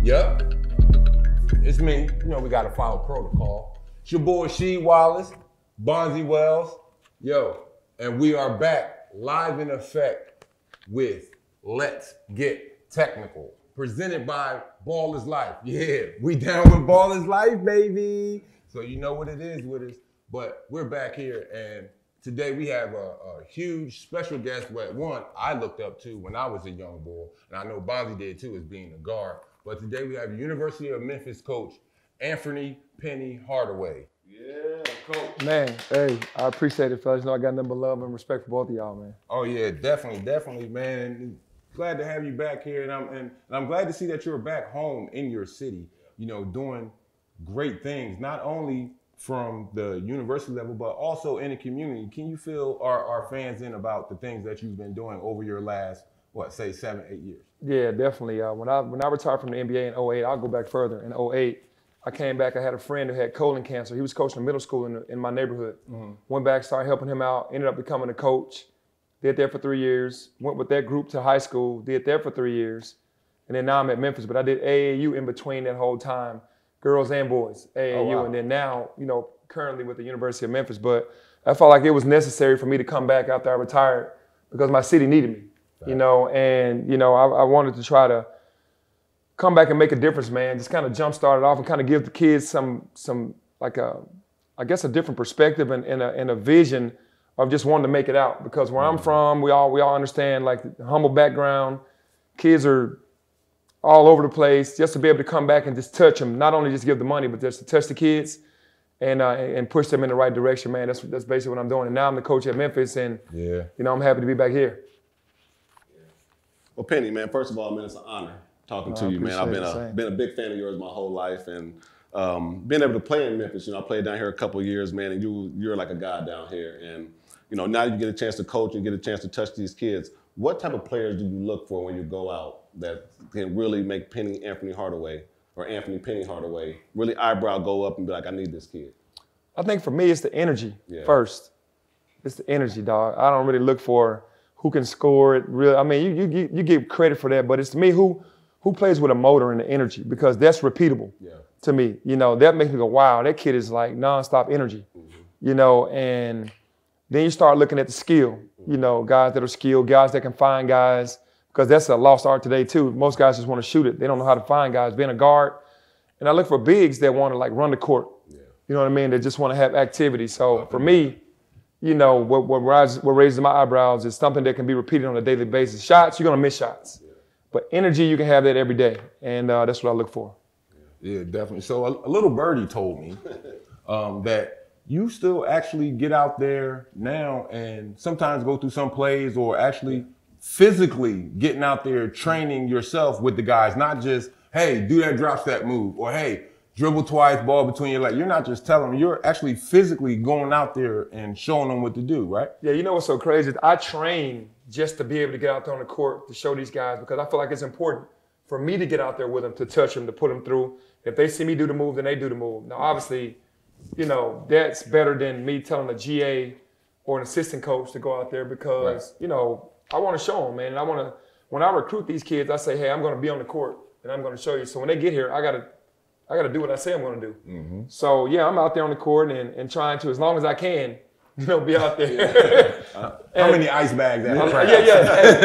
Yep. It's me. You know we gotta follow protocol. It's your boy Rasheed Wallace, Bonzi Wells. Yo, and we are back live in effect with Let's Get Technical. Presented by Ball is Life. Yeah, we down with Ball is Life, baby. So you know what it is with us. But we're back here, and today we have a huge special guest that one I looked up to when I was a young boy, and I know Bonzi did too, as being a guard. But today we have University of Memphis coach Anthony Penny Hardaway. Yeah, coach. Man, hey, I appreciate it, fellas. You know I got nothing but love and respect for both of y'all, man. Oh yeah, definitely, man. And glad to have you back here, and I'm glad to see that you're back home in your city. You know, doing great things, not only from the university level, but also in the community. Can you fill our fans in about the things that you've been doing over your last, say 7, 8 years? Yeah, definitely. When I retired from the NBA in 08, I'll go back further. In 08, I came back. I had a friend who had colon cancer. He was coaching middle school in my neighborhood. Mm-hmm. Went back, started helping him out, ended up becoming a coach. Did there for 3 years. Went with that group to high school, did there for 3 years. And then now I'm at Memphis, but I did AAU in between that whole time. Girls and boys, AAU, oh, wow. And then now, you know, currently with the University of Memphis. But I felt like it was necessary for me to come back after I retired because my city needed me, right. You know, and, you know, I wanted to try to come back and make a difference, man. Just kind of jumpstart it off and kind of give the kids some like I guess a different perspective and a vision of just wanting to make it out. Because where I'm from, we all understand like the humble background. Kids are all over the place, just to be able to come back and just touch them, not only just give the money, but just to touch the kids and push them in the right direction, man. That's basically what I'm doing. And now I'm the coach at Memphis, and you know, I'm happy to be back here. Well, Penny, man, first of all, man, it's an honor talking to you, man. I've been a big fan of yours my whole life, and being able to play in Memphis. You know, I played down here a couple of years, man, and you're like a god down here. And you know, now you get a chance to coach and get a chance to touch these kids. What type of players do you look for when you go out that can really make Anthony Hardaway really eyebrow go up and be like, I need this kid? I think for me, it's the energy first. It's the energy, dog. I don't really look for who can score it. Really, I mean, you give credit for that, but it's to me who plays with a motor and the energy, because that's repeatable to me. You know, that makes me go, wow, that kid is like nonstop energy. Mm-hmm. You know, and then you start looking at the skill. You know, guys that are skilled, guys that can find guys, because that's a lost art today too. Most guys just want to shoot it. They don't know how to find guys. Being a guard, and I look for bigs that want to like run the court. Yeah. You know what I mean? They just want to have activity. So for me, you know, what raises my eyebrows is something that can be repeated on a daily basis. Shots, you're gonna miss shots, but energy, you can have that every day, and that's what I look for. Yeah, definitely. So a little birdie told me that you still actually get out there now and sometimes go through some plays, or actually physically getting out there training yourself with the guys, not just, hey, do that drop step move, or hey, dribble twice, ball between your legs. You're not just telling them, you're actually physically going out there and showing them what to do, right? Yeah, you know what's so crazy? I train just to be able to get out there on the court to show these guys, because I feel like it's important for me to get out there with them, to touch them, to put them through. If they see me do the move, then they do the move. Now, obviously, you know, that's better than me telling a GA or an assistant coach to go out there, because, you know, I want to show them, man. And when I recruit these kids, I say, hey, I'm going to be on the court and I'm going to show you. So when they get here, I got to do what I say I'm going to do. Mm-hmm. So yeah, I'm out there on the court and trying to, as long as I can, you know, be out there. How many ice bags? Yeah.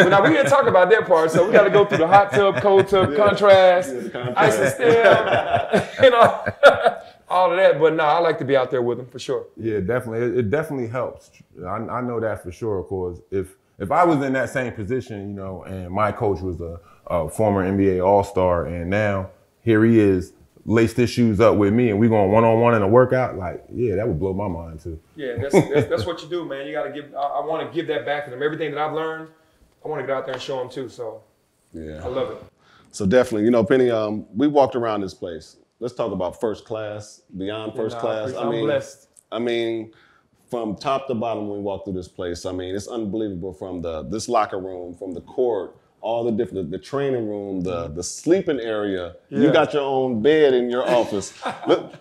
Now we didn't talk about that part, so we got to go through the hot tub, cold tub, contrast, ice and steel, you know, all of that. But no, I like to be out there with them for sure. Yeah, definitely. It definitely helps. I know that for sure. Of course, if I was in that same position, you know, and my coach was a former NBA All-Star, and now here he is, laced his shoes up with me, and we going one-on-one in a workout, like, yeah, that would blow my mind too. Yeah, that's what you do, man. You got to give. I want to give that back to them. Everything that I've learned, I want to get out there and show them too. So yeah, I love it. So definitely, you know, Penny, we walked around this place. Let's talk about first class, beyond first class. I'm blessed. I mean, from top to bottom when we walk through this place, I mean, it's unbelievable, from this locker room, from the court, all the different, the training room, the sleeping area. Yeah. You got your own bed in your office.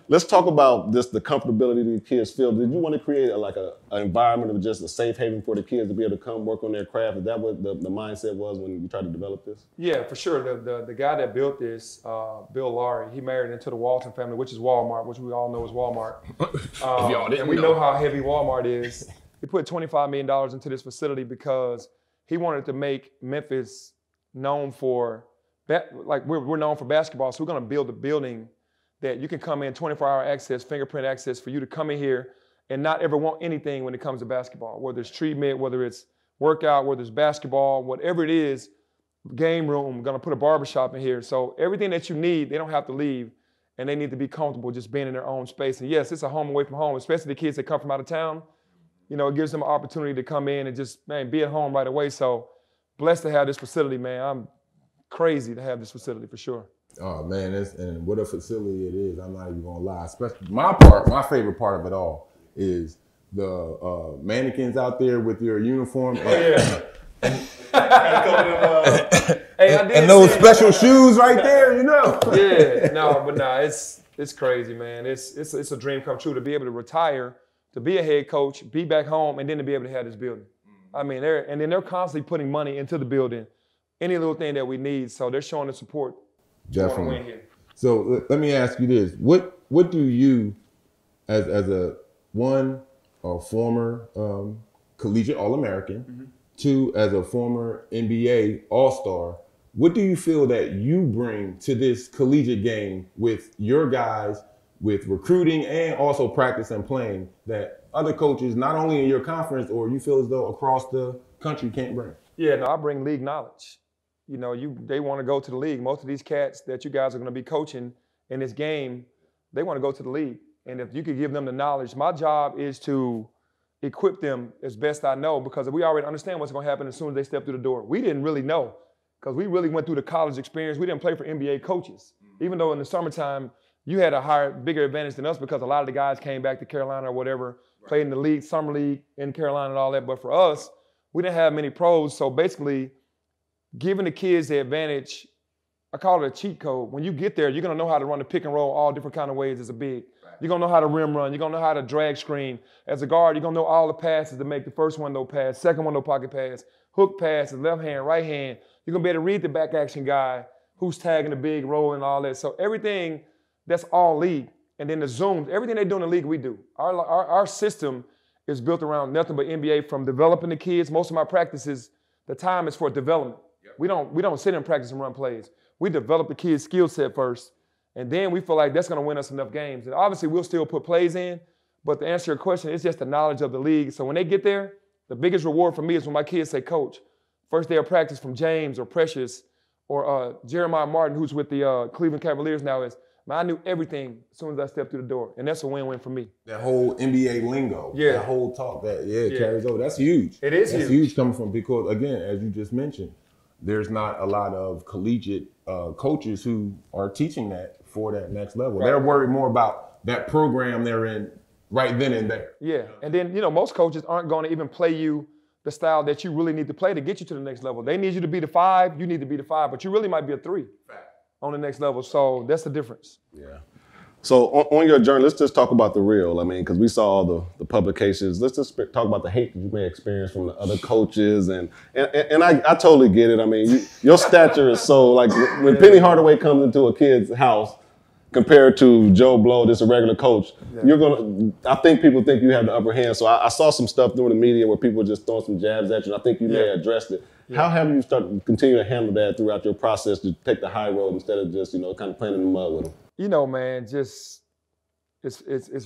Let's talk about this, the comfortability the kids feel. Did you want to create an environment of just a safe haven for the kids to be able to come work on their craft? Is that what the mindset was when you tried to develop this? Yeah, for sure. The guy that built this, Bill Laurie, he married into the Walton family, which is Walmart, which we all know is Walmart. And we know how heavy Walmart is. He put $25 million into this facility because he wanted to make Memphis known for, like we're known for basketball, so we're gonna build a building that you can come in, 24-hour access, fingerprint access, for you to come in here and not ever want anything when it comes to basketball, whether it's treatment, whether it's workout, whether it's basketball, whatever it is, game room, gonna put a barbershop in here. So everything that you need, they don't have to leave, and they need to be comfortable just being in their own space. And yes, it's a home away from home, especially the kids that come from out of town. You know, it gives them an opportunity to come in and just, man, be at home right away. So blessed to have this facility, man. I'm crazy to have this facility for sure. Oh man, and what a facility it is. I'm not even gonna lie. Especially my favorite part of it all is the mannequins out there with your uniform. And those special shoes right there, you know. It's crazy, man. It's a dream come true to be able to retire, to be a head coach, be back home, and then to be able to have this building. I mean, they're constantly putting money into the building, any little thing that we need. So they're showing the support. Definitely. To win here. So let me ask you this: what do you, as a former collegiate All-American, two, as a former NBA All-Star, what do you feel that you bring to this collegiate game with your guys, with recruiting and also practice and playing, that other coaches, not only in your conference or you feel as though across the country, can't bring? Yeah, no, I bring league knowledge. You know, they want to go to the league. Most of these cats that you guys are going to be coaching in this game, they want to go to the league. And if you could give them the knowledge, my job is to equip them as best I know, because we already understand what's going to happen as soon as they step through the door. We didn't really know, because we really went through the college experience. We didn't play for NBA coaches, even though in the summertime, you had a bigger advantage than us, because a lot of the guys came back to Carolina or whatever, played in the league, summer league in Carolina and all that. But for us, we didn't have many pros. So basically, giving the kids the advantage, I call it a cheat code. When you get there, you're going to know how to run the pick and roll all different kind of ways as a big. You're going to know how to rim run. You're going to know how to drag screen. As a guard, you're going to know all the passes to make. The first one, no pass. Second one, no pocket pass. Hook passes, left hand, right hand. You're going to be able to read the back action guy who's tagging the big, roll and all that. So everything, that's all league. And then the zooms, everything they do in the league, we do. Our system is built around nothing but NBA, from developing the kids. Most of my practices, the time is for development. Yep. We don't sit in practice and run plays. We develop the kids' skill set first, and then we feel like that's going to win us enough games. And obviously, we'll still put plays in, but to answer your question, it's just the knowledge of the league. So when they get there, the biggest reward for me is when my kids say, "Coach, first day of practice from James or Precious or Jeremiah Martin, who's with the Cleveland Cavaliers now, is, man, I knew everything as soon as I stepped through the door." And that's a win-win for me. That whole NBA lingo, that whole talk, carries over. That's huge. It is That's huge coming from, because, again, as you just mentioned, there's not a lot of collegiate coaches who are teaching that for that next level. Right. They're worried more about that program they're in right then and there. Yeah, and then, most coaches aren't going to even play you the style that you really need to play to get you to the next level. They need you to be the 5, you need to be the 5, but you really might be a 3 on the next level. So that's the difference. Yeah. So on your journey, let's just talk about the real. I mean, because we saw all the publications. Let's just talk about the hate that you may experience from the other coaches. And I totally get it. I mean, your stature is so, like, when Penny Hardaway comes into a kid's house compared to Joe Blow, just a regular coach, I think people think you have the upper hand. So I saw some stuff through the media where people were just throwing some jabs at you, and I think you may have addressed it. Yeah. How have you continue to handle that throughout your process to take the high road instead of just, kind of playing in the mud with them? Man, it's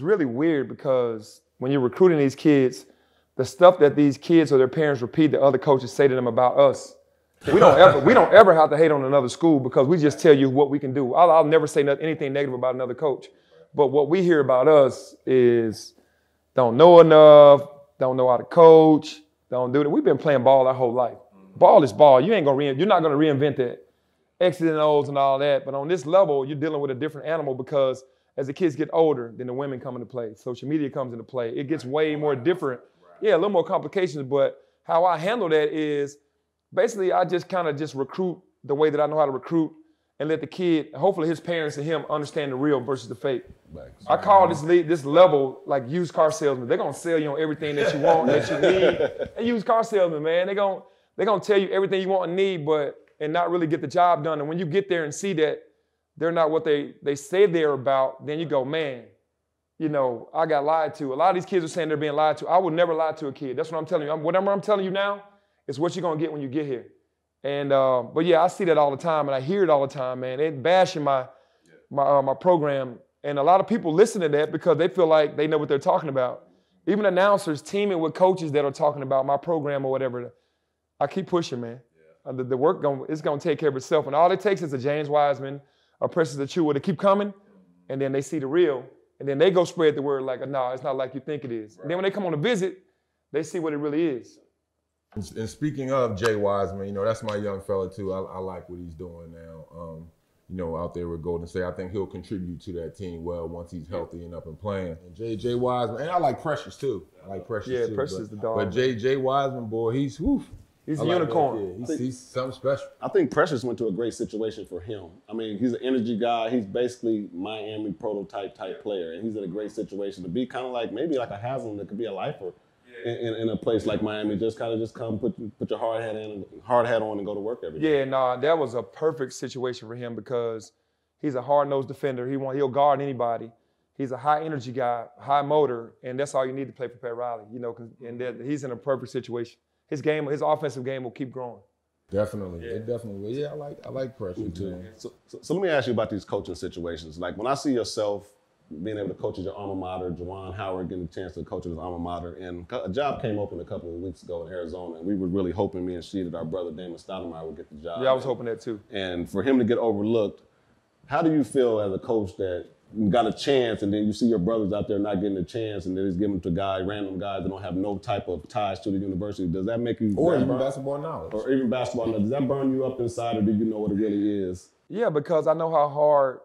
really weird, because when you're recruiting these kids, the stuff that these kids or their parents repeat that other coaches say to them about us, we don't ever have to hate on another school, because we just tell you what we can do. I'll never say anything negative about another coach. But what we hear about us is don't know enough, don't know how to coach, don't do it. We've been playing ball our whole life. Ball is ball. You're not going to reinvent that. X's and O's and all that. But on this level, you're dealing with a different animal, because as the kids get older, then the women come into play. Social media comes into play. It gets way more different. Yeah, a little more complications. But how I handle that is basically I just kind of just recruit the way that I know how to recruit and let the kid, hopefully his parents and him understand the real versus the fake. I call this level like used car salesman. They're gonna sell you on everything that you want, that you need. They used car salesman, man. They're gonna tell you everything you want and need, and not really get the job done. And when you get there and see that they're not what they say they're about, then you go, man, you know, I got lied to. A lot of these kids are saying they're being lied to. I would never lie to a kid. That's what I'm telling you. Whatever I'm telling you now is what you're gonna get when you get here. And but yeah, I see that all the time, and I hear it all the time, man. They're bashing my program, and a lot of people listen to that because they feel like they know what they're talking about. Even announcers teaming with coaches that are talking about my program or whatever. I keep pushing, man. The work it's gonna take care of itself, and all it takes is a James Wiseman, a Precious Achua to keep coming, and then they see the real, and then they go spread the word like, no, it's not like you think it is. Right. And then when they come on a visit, they see what it really is. And speaking of Jay Wiseman, you know, that's my young fella too. I like what he's doing now. You know, out there with Golden State, I think he'll contribute to that team well once he's healthy and up and playing. And Jay Wiseman, and I like Precious too. I like Precious too. Yeah, Precious is the dog. But Jay Wiseman, boy, he's woof. He's a unicorn. He's something special. I think Precious went to a great situation for him. I mean, he's an energy guy. He's basically Miami prototype type player, and he's in a great situation to be kind of like maybe like a Haslam that could be a lifer in a place like Miami. Just come put your hard hat on and go to work every day. Yeah, no, that was a perfect situation for him because he's a hard-nosed defender. He'll guard anybody. He's a high energy guy, high motor, and that's all you need to play for Pat Riley. You know, and he's in a perfect situation. His offensive game will keep growing. Definitely, it definitely will. Yeah, I like Pressure too. So let me ask you about these coaching situations. Like when I see yourself being able to coach at your alma mater, Juwan Howard getting a chance to coach at his alma mater, and a job came open a couple of weeks ago in Arizona, and we were really hoping, me and she, that our brother Damon Stoudemire would get the job. Yeah, I was hoping that too. And for him to get overlooked, how do you feel as a coach that you got a chance and then you see your brothers out there not getting a chance and they're just giving it to random guys that don't have no type of ties to the university? Does that make you... Or even basketball knowledge. Or even basketball knowledge. Does that burn you up inside, or do you know what it really is? Yeah, because I know how hard,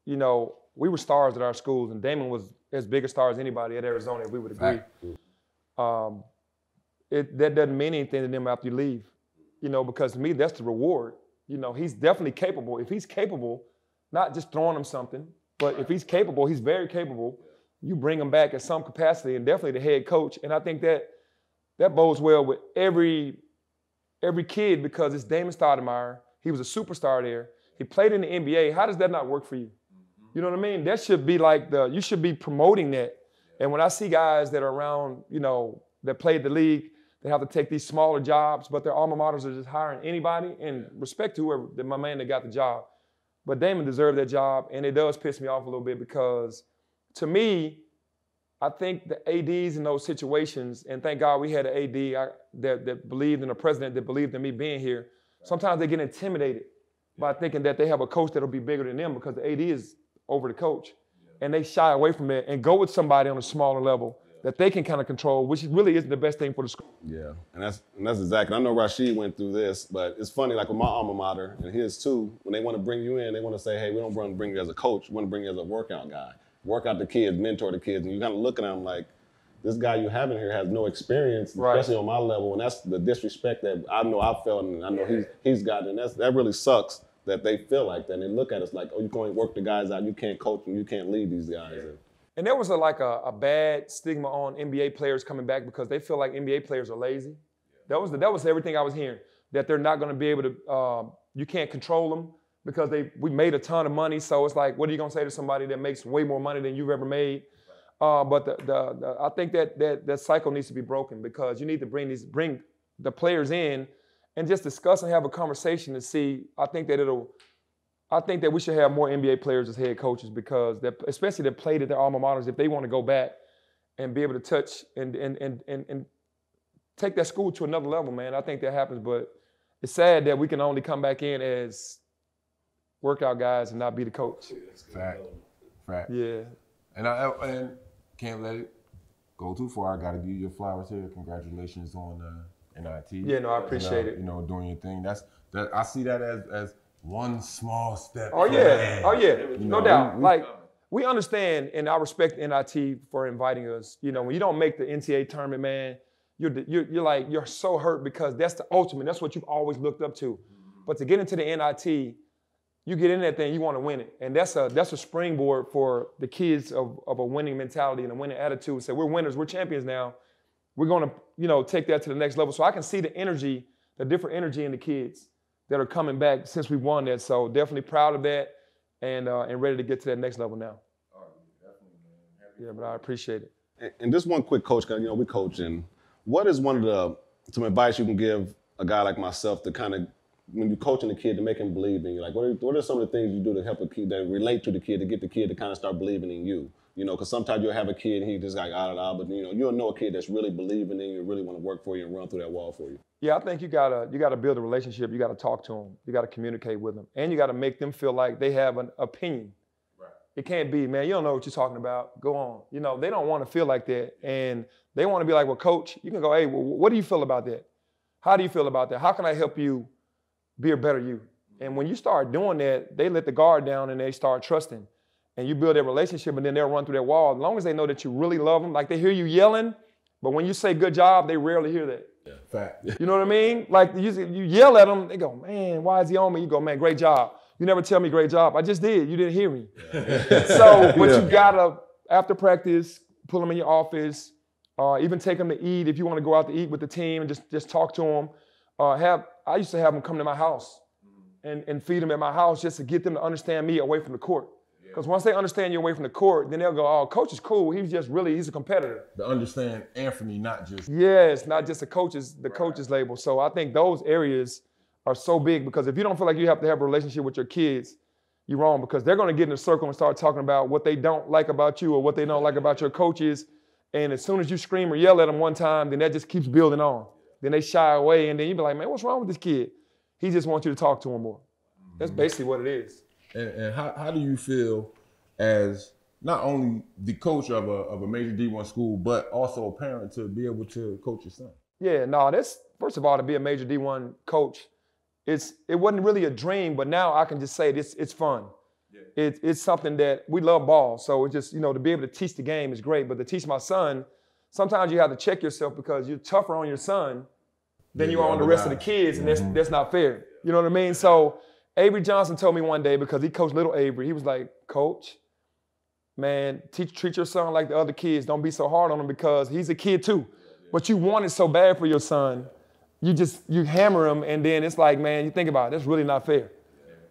you know, we were stars at our schools, and Damon was as big a star as anybody at Arizona, if we would agree. That doesn't mean anything to them after you leave, you know, because to me, that's the reward. You know, he's definitely capable. If he's capable, not just throwing him something, but if he's capable, he's very capable, you bring him back at some capacity, and definitely the head coach. And I think that bodes well with every kid, because it's Damon Stoudemire. He was a superstar there. He played in the NBA. How does that not work for you? You know what I mean? That should be like you should be promoting that. And when I see guys that are around, you know, that played the league, they have to take these smaller jobs, but their alma maters are just hiring anybody, and respect to whoever, my man that got the job. But Damon deserved that job, and it does piss me off a little bit because, to me, I think the ADs in those situations, and thank God we had an AD that believed in a president that believed in me being here, sometimes they get intimidated by thinking that they have a coach that'll be bigger than them because the AD is over the coach. And they shy away from it and go with somebody on a smaller level that they can kind of control, which really isn't the best thing for the school. Yeah, and that's exactly. I know Rasheed went through this, but it's funny, like with my alma mater and his too, when they want to bring you in, they want to say, hey, we don't want to bring you as a coach, we want to bring you as a workout guy. Work out the kids, mentor the kids, and you kind of look at them like, this guy you have in here has no experience, especially on my level, and that's the disrespect that I know I've felt, and I know he's gotten, and that really sucks that they feel like that. And they look at us like, oh, you're going to work the guys out, you can't coach them, you can't lead these guys. Yeah. And there was a bad stigma on NBA players coming back because they feel like NBA players are lazy. Yeah. That was everything I was hearing, that they're not going to be able to, you can't control them because we made a ton of money. So it's like, what are you going to say to somebody that makes way more money than you've ever made? But I think that cycle needs to be broken because you need to bring the players in and just discuss and have a conversation to see. I think that we should have more NBA players as head coaches because especially that played at their alma maters, if they want to go back and be able to touch and take that school to another level, man. I think that happens, but it's sad that we can only come back in as workout guys and not be the coach. Fact. Yeah. And can't let it go too far. I got to give you your flowers here. Congratulations on NIT. Yeah, no, I appreciate it. You know, doing your thing. I see that as one small step. Oh yeah, no doubt. We understand, and I respect NIT for inviting us. You know, when you don't make the NCAA tournament, man, you're so hurt because that's the ultimate. That's what you've always looked up to. But to get into the NIT, you get in that thing, you want to win it. And that's a springboard for the kids of a winning mentality and a winning attitude. So we're winners, we're champions now. We're going to, take that to the next level. So I can see the energy, the different energy in the kids that are coming back since we won that. So definitely proud of that and ready to get to that next level now. Yeah, but I appreciate it. And just one quick coach, because we coaching. What is some advice you can give a guy like myself to kind of, when you're coaching the kid, to make him believe in you? Like, what are some of the things you do to help a kid, that relate to the kid, to get the kid to kind of start believing in you? Because sometimes you'll have a kid and he just like, but you'll know a kid that's really believing in you, really want to work for you and run through that wall for you. Yeah, I think you gotta build a relationship. You gotta talk to them. You gotta communicate with them, and you gotta make them feel like they have an opinion. Right. It can't be, man, you don't know what you're talking about. Go on. They don't want to feel like that, and they want to be like, well, coach, you can go, hey, well, what do you feel about that? How do you feel about that? How can I help you be a better you? And when you start doing that, they let the guard down and they start trusting. And you build a relationship, and then they'll run through that wall. As long as they know that you really love them, like they hear you yelling, but when you say good job, they rarely hear that. Yeah, fact. You know what I mean? Like you yell at them, they go, man, why is he on me? You go, man, great job. You never tell me great job. I just did. You didn't hear me. So, but you gotta, after practice, pull them in your office, even take them to eat if you want to go out to eat with the team and just talk to them. I used to have them come to my house and feed them at my house just to get them to understand me away from the court. Because once they understand you away from the court, then they'll go, oh, coach is cool. He's a competitor. To understand Anthony, not just. Yes, not just the coach's label. So I think those areas are so big, because if you don't feel like you have to have a relationship with your kids, you're wrong, because they're going to get in a circle and start talking about what they don't like about you or what they don't like about your coaches. And as soon as you scream or yell at them one time, then that just keeps building on. Then they shy away, and then you be like, man, what's wrong with this kid? He just wants you to talk to him more. That's basically what it is. And how do you feel as not only the coach of a major D1 school, but also a parent, to be able to coach your son? Yeah, no, that's, first of all, to be a major D1 coach, it wasn't really a dream, but now I can just say it's fun. Yeah. It's something that we love ball. So it's just, to be able to teach the game is great. But to teach my son, sometimes you have to check yourself, because you're tougher on your son than you are on the rest of the kids, and that's not fair. You know what I mean? So Avery Johnson told me one day, because he coached little Avery, he was like, Coach, man, treat your son like the other kids. Don't be so hard on him, because he's a kid too. But you want it so bad for your son, you hammer him, and then it's like, man, you think about it, that's really not fair.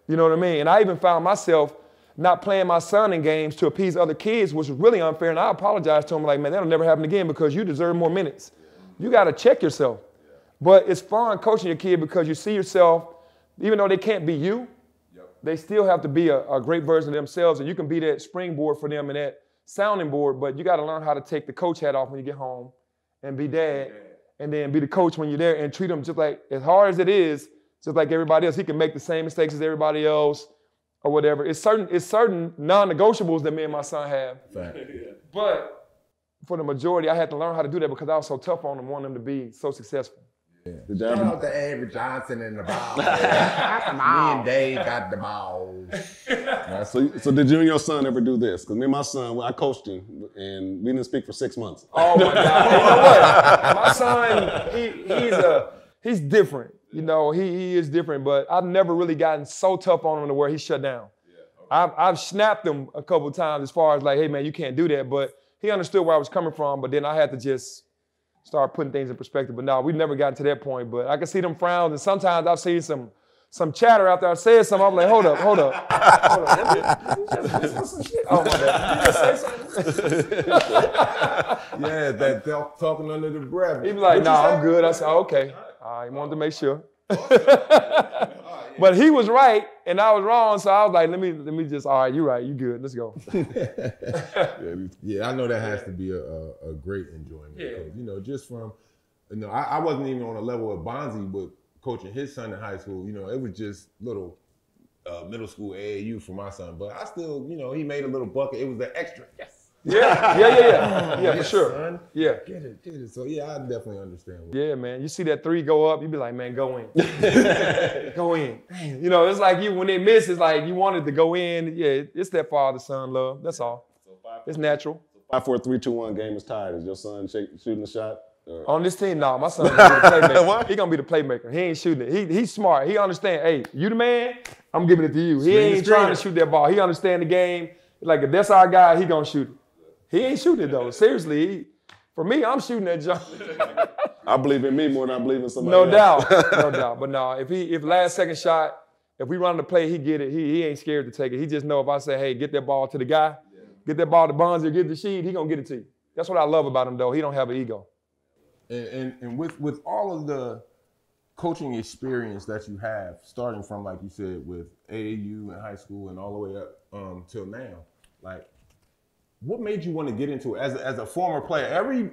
You know what I mean? And I even found myself not playing my son in games to appease other kids, which was really unfair. And I apologized to him, like, man, that'll never happen again, because you deserve more minutes. You got to check yourself. But it's fun coaching your kid, because you see yourself, even though they can't be you, they still have to be a great version of themselves, and you can be that springboard for them and that sounding board, but you got to learn how to take the coach hat off when you get home and be dad, and then be the coach when you're there, and treat them just like, as hard as it is, just like everybody else. He can make the same mistakes as everybody else or whatever. It's certain non-negotiables that me and my son have. But for the majority, I had to learn how to do that, because I was so tough on them, wanting them to be so successful. Yeah. Shout out to Avery Johnson and the ball. Me and Dave got the balls. So did you and your son ever do this? Because me and my son, I coached him, and we didn't speak for 6 months. Oh my God! You know what? My son, he's different. He is different. But I've never really gotten so tough on him to where he shut down. Yeah, okay. I've snapped him a couple of times, as far as like, hey man, you can't do that. But he understood where I was coming from. But then I had to just start putting things in perspective. But no, we've never gotten to that point. But I can see them frowns, and sometimes I've seen some chatter after I said something. I'm like, hold up. Oh my God, you just say something? Yeah, that talking under the breath. He be like, nah, I'm good. I said, okay. I wanted to make sure. But he was right and I was wrong, so I was like, let me just, all right, you're right, you good, let's go. Yeah, I know that has to be a great enjoyment. Yeah. Because, just from, I wasn't even on a level of Bonzi, but coaching his son in high school, it was just little middle school AAU for my son. But I still, he made a little bucket. It was the extra. Yes. Yeah, for sure. Son. Yeah. Get it. So yeah, I definitely understand. Yeah, man. You see that three go up, you be like, man, go in. Go in. It's like when they miss, it's like you wanted to go in. Yeah, it's that father-son love. That's all. It's natural. 5, 4, 3, 2, 1, game is tied. Is your son shooting the shot? On this team, no, my son's gonna be the playmaker. He gonna be the playmaker. He ain't shooting it. He's smart. He understand, hey, you the man, I'm giving it to you. He ain't trying to shoot that ball. He understand the game. Like, if that's our guy, he gonna shoot it. He ain't shooting it, though. Seriously, for me, I'm shooting that jump. I believe in me more than I believe in somebody else. Doubt. No doubt. But no, if last second shot, if we run the play, he get it. He ain't scared to take it. He just know if I say, hey, get that ball to the guy, get that ball to Bonzi or get the Rasheed, he gonna get it to you. That's what I love about him, though. He don't have an ego. And with all of the coaching experience that you have, starting from, like you said, with AAU in high school and all the way up till now, like, what made you want to get into it as a former player?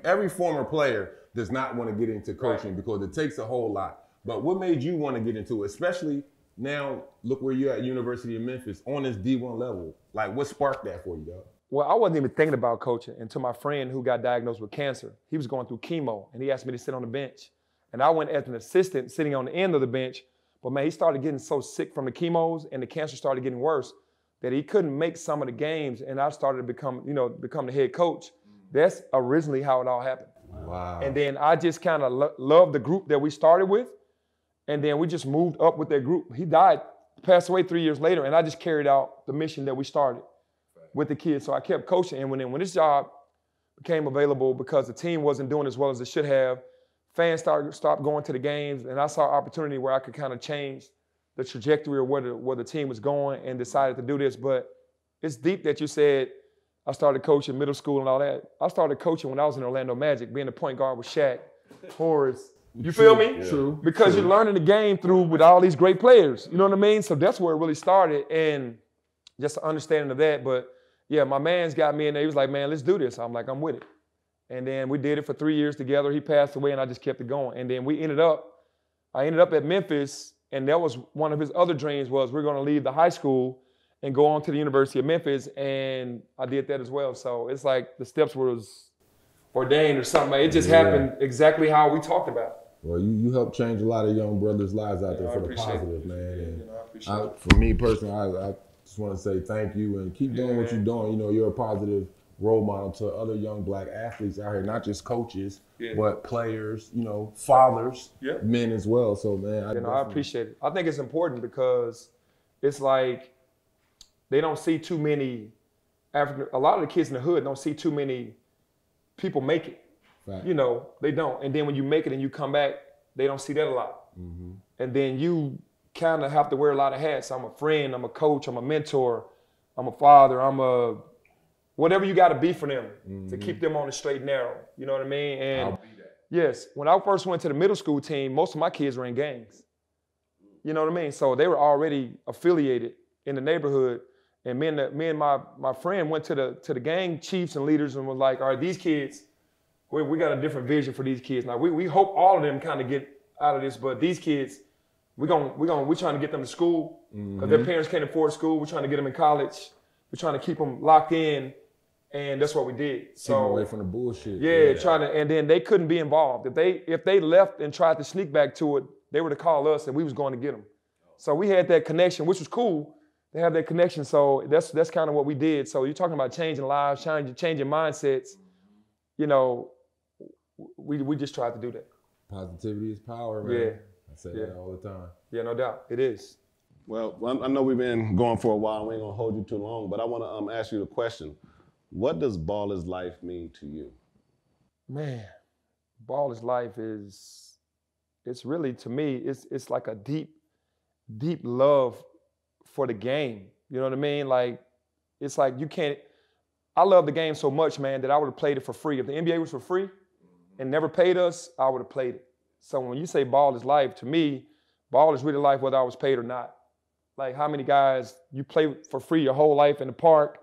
Every former player does not want to get into coaching because it takes a whole lot. But what made you want to get into it, especially now? Look where you're at, University of Memphis, on this D1 level. Like, what sparked that for you, dog? Well, I wasn't even thinking about coaching until my friend who got diagnosed with cancer, he was going through chemo, and he asked me to sit on the bench. And I went as an assistant sitting on the end of the bench. But, man, he started getting so sick from the chemos and the cancer started getting worse that he couldn't make some of the games. And I started to become the head coach. That's originally how it all happened. Wow. And then I just kind of loved the group that we started with. And then we just moved up with that group. He passed away 3 years later, and I just carried out the mission that we started with the kids. So I kept coaching. And when this job became available because the team wasn't doing as well as it should have, fans stopped going to the games, and I saw an opportunity where I could kind of change the trajectory of where the team was going and decided to do this. But it's deep that you said I started coaching middle school and all that. I started coaching when I was in Orlando Magic, being the point guard with Shaq, Horace. You feel me? Yeah. True. Because you're learning the game through with all these great players. You know what I mean? So that's where it really started, and just an understanding of that. But yeah, my man's got me in there. He was like, man, let's do this. I'm like, I'm with it. And then we did it for 3 years together. He passed away, and I just kept it going. And then I ended up at Memphis, and that was one of his other dreams was we're going to leave the high school and go on to the University of Memphis, and I did that as well. So it's like the steps was ordained or something. It just happened exactly how we talked about. Well, you helped change a lot of young brothers' lives out there for the positive, man. And I appreciate it. For me personally, I just want to say thank you and keep doing what you're doing. You know, you're a positive role model to other young black athletes out here, not just coaches, but players, you know, fathers, men as well. So, man, I appreciate it. I think it's important because it's like they don't see too many a lot of the kids in the hood don't see too many people make it. Fact. You know, they don't. And then when you make it and you come back, they don't see that a lot. Mm-hmm. And then you kind of have to wear a lot of hats. I'm a friend, I'm a coach, I'm a mentor, I'm a father, I'm a whatever you got to be for them to keep them on the straight and narrow. You know what I mean? And I'll be that. Yes, when I first went to the middle school team, most of my kids were in gangs. You know what I mean? So they were already affiliated in the neighborhood. And me and my friend went to the gang chiefs and leaders and was like, all right, these kids, we got a different vision for these kids. Now we hope all of them kind of get out of this, but these kids, we're trying to get them to school because their parents can't afford school. We're trying to get them in college. We're trying to keep them locked in, and that's what we did. So keep away from the bullshit. Yeah, and then they couldn't be involved. If they left and tried to sneak back to it, they were to call us, and we was going to get them. So we had that connection, which was cool. They have that connection, so that's kind of what we did. So you're talking about changing lives, changing mindsets. You know, we just tried to do that. Positivity is power, man. Yeah. I say that all the time. Yeah, no doubt. It is. Well, I know we've been going for a while. We ain't gonna hold you too long, but I want to ask you the question: what does baller's life mean to you? Man, baller's life it's really, to me, it's like a deep love for the game. You know what I mean? Like, it's like I love the game so much, man, that I would have played it for free. If the NBA was for free and never paid us, I would have played it. So when you say ball is life, to me, ball is really life whether I was paid or not. Like, how many guys you play for free your whole life in the park,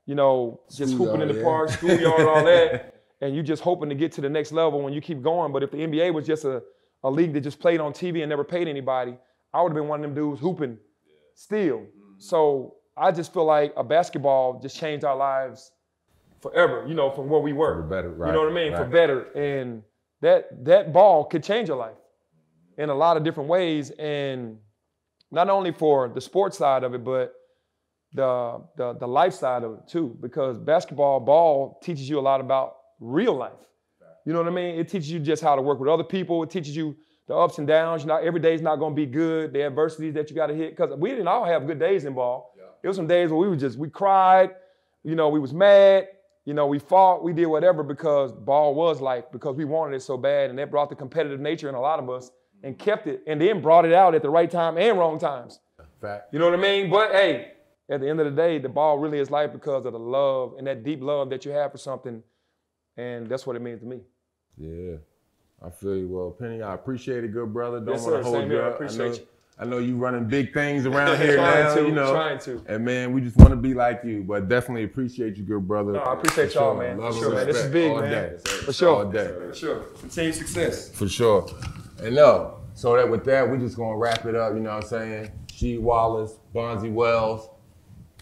you know, just hooping in the park, schoolyard, all that, and you just hoping to get to the next level when you keep going. But if the NBA was just a league that just played on TV and never paid anybody, I would have been one of them dudes hooping still. So I just feel like a basketball just changed our lives forever, you know, from where we were. For better, right? You know what I mean? Right. For better. And that ball could change your life in a lot of different ways. And not only for the sports side of it, but the life side of it too. Because ball teaches you a lot about real life. You know what I mean? It teaches you just how to work with other people. It teaches you the ups and downs. Every day's not gonna be good. The adversities that you gotta hit. Because we didn't all have good days in ball. Yeah. There was some days where we cried, we was mad, we fought, we did whatever because ball was life, because we wanted it so bad, and that brought the competitive nature in a lot of us and kept it, and then brought it out at the right time and wrong times. Fact. You know what I mean? But hey, at the end of the day, the ball really is life because of the love and that deep love that you have for something, and that's what it means to me. Yeah. I feel you. Well, Penny, I appreciate it, good brother. Don't yes, want to hold same you here. up. I appreciate you. I know you running big things around here now, Trying to. And man, we just want to be like you, but definitely appreciate you, good brother. No, I appreciate y'all, man. Love for sure, man. This is big, man. For sure. All day. For sure. Continued success. For sure. And so that with that, we just gonna wrap it up, you know what I'm saying? Rasheed Wallace, Bonzi Wells.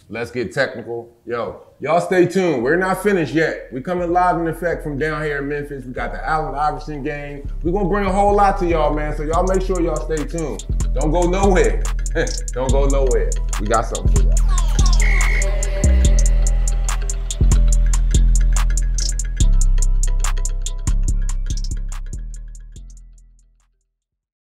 Let's get technical. Yo, y'all stay tuned. We're not finished yet. We coming live in effect from down here in Memphis. We got the Allen Iverson game. We're gonna bring a whole lot to y'all, man. So y'all make sure y'all stay tuned. Don't go nowhere. Don't go nowhere. We got something for y'all.